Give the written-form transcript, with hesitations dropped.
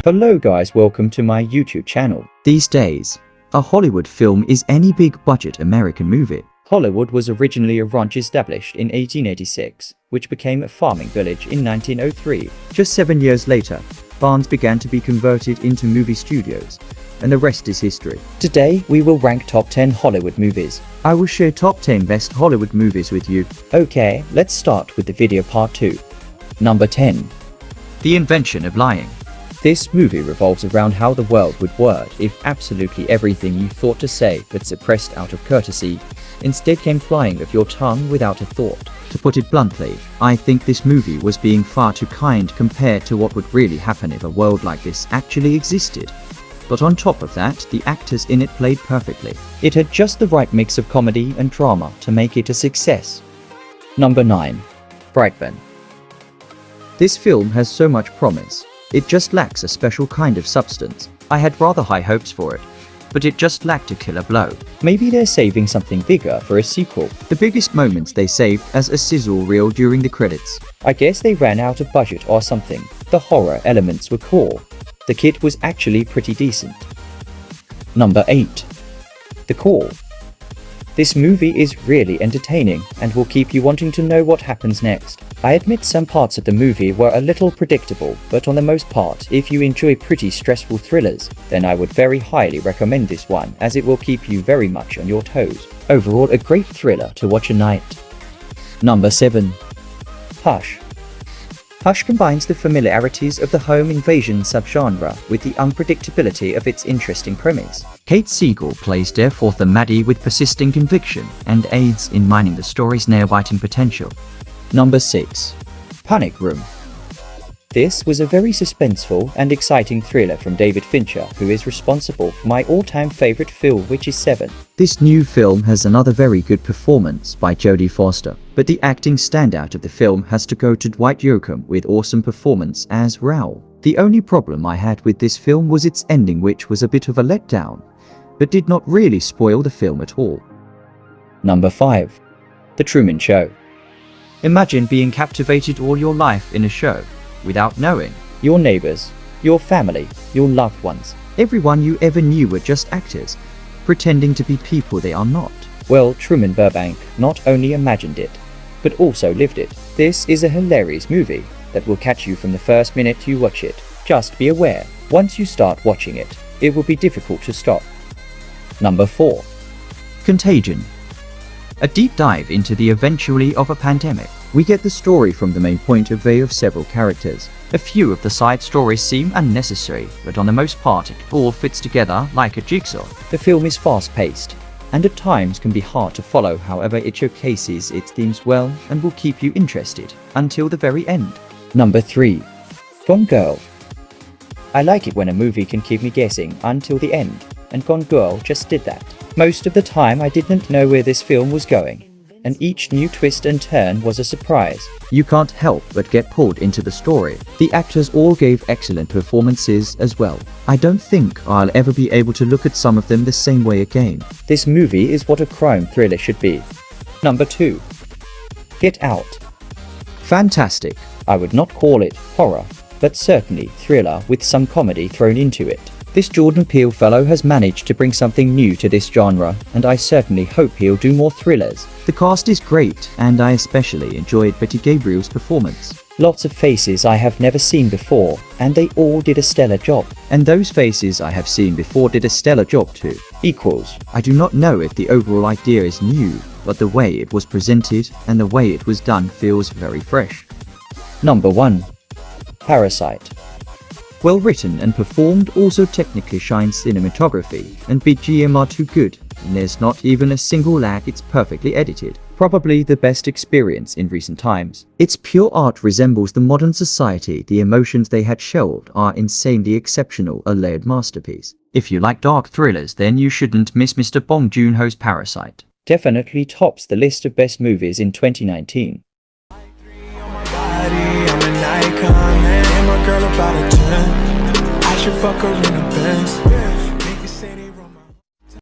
Hello guys, welcome to my YouTube channel. These days, a Hollywood film is any big-budget American movie. Hollywood was originally a ranch established in 1886, which became a farming village in 1903. Just 7 years later, barns began to be converted into movie studios, and the rest is history. Today, we will rank top 10 Hollywood movies. I will share top 10 best Hollywood movies with you. Okay, let's start with the video part 2. Number 10. The Invention of Lying. This movie revolves around how the world would work if absolutely everything you thought to say but suppressed out of courtesy instead came flying off your tongue without a thought. To put it bluntly, I think this movie was being far too kind compared to what would really happen if a world like this actually existed. But on top of that, the actors in it played perfectly. It had just the right mix of comedy and drama to make it a success. Number 9. Brightburn. This film has so much promise. It just lacks a special kind of substance. I had rather high hopes for it, but it just lacked a killer blow. Maybe they're saving something bigger for a sequel. The biggest moments they saved as a sizzle reel during the credits. I guess they ran out of budget or something. The horror elements were cool. The kid was actually pretty decent. Number 8. The Call. This movie is really entertaining and will keep you wanting to know what happens next. I admit some parts of the movie were a little predictable, but on the most part, if you enjoy pretty stressful thrillers, then I would very highly recommend this one as it will keep you very much on your toes. Overall, a great thriller to watch at night. Number 7. Hush. Hush combines the familiarities of the home invasion subgenre with the unpredictability of its interesting premise. Kate Siegel plays Deaf author Maddie with persisting conviction and aids in mining the story's nail-biting potential. Number 6. Panic Room. This was a very suspenseful and exciting thriller from David Fincher, who is responsible for my all-time favorite film, which is Seven. This new film has another very good performance by Jodie Foster, but the acting standout of the film has to go to Dwight Yoakam with awesome performance as Raoul. The only problem I had with this film was its ending, which was a bit of a letdown, but did not really spoil the film at all. Number 5. The Truman Show. Imagine being captivated all your life in a show, without knowing. Your neighbors, your family, your loved ones. Everyone you ever knew were just actors, pretending to be people they are not. Well, Truman Burbank not only imagined it, but also lived it. This is a hilarious movie that will catch you from the first minute you watch it. Just be aware, once you start watching it, it will be difficult to stop. Number 4. Contagion. A deep dive into the eventuality of a pandemic. We get the story from the main point of view of several characters. A few of the side stories seem unnecessary, but on the most part it all fits together like a jigsaw. The film is fast-paced, and at times can be hard to follow, however it showcases its themes well and will keep you interested until the very end. Number 3. Gone Girl. I like it when a movie can keep me guessing until the end, and Gone Girl just did that. Most of the time I didn't know where this film was going, and each new twist and turn was a surprise. You can't help but get pulled into the story. The actors all gave excellent performances as well. I don't think I'll ever be able to look at some of them the same way again. This movie is what a crime thriller should be. Number 2. Get Out. Fantastic. I would not call it horror, but certainly thriller with some comedy thrown into it. This Jordan Peele fellow has managed to bring something new to this genre, and I certainly hope he'll do more thrillers. The cast is great, and I especially enjoyed Betty Gabriel's performance. Lots of faces I have never seen before, and they all did a stellar job. And those faces I have seen before did a stellar job too. Equals. I do not know if the overall idea is new, but the way it was presented and the way it was done feels very fresh. Number 1. Parasite. Well written and performed, also technically shines cinematography, and BGM are too good, and there's not even a single lag, it's perfectly edited. Probably the best experience in recent times. Its pure art resembles the modern society, the emotions they had showed are insanely exceptional, a layered masterpiece. If you like dark thrillers, then you shouldn't miss Mr. Bong Joon-ho's Parasite. Definitely tops the list of best movies in 2019. Girl about a 10, I should fuck her in a Benz.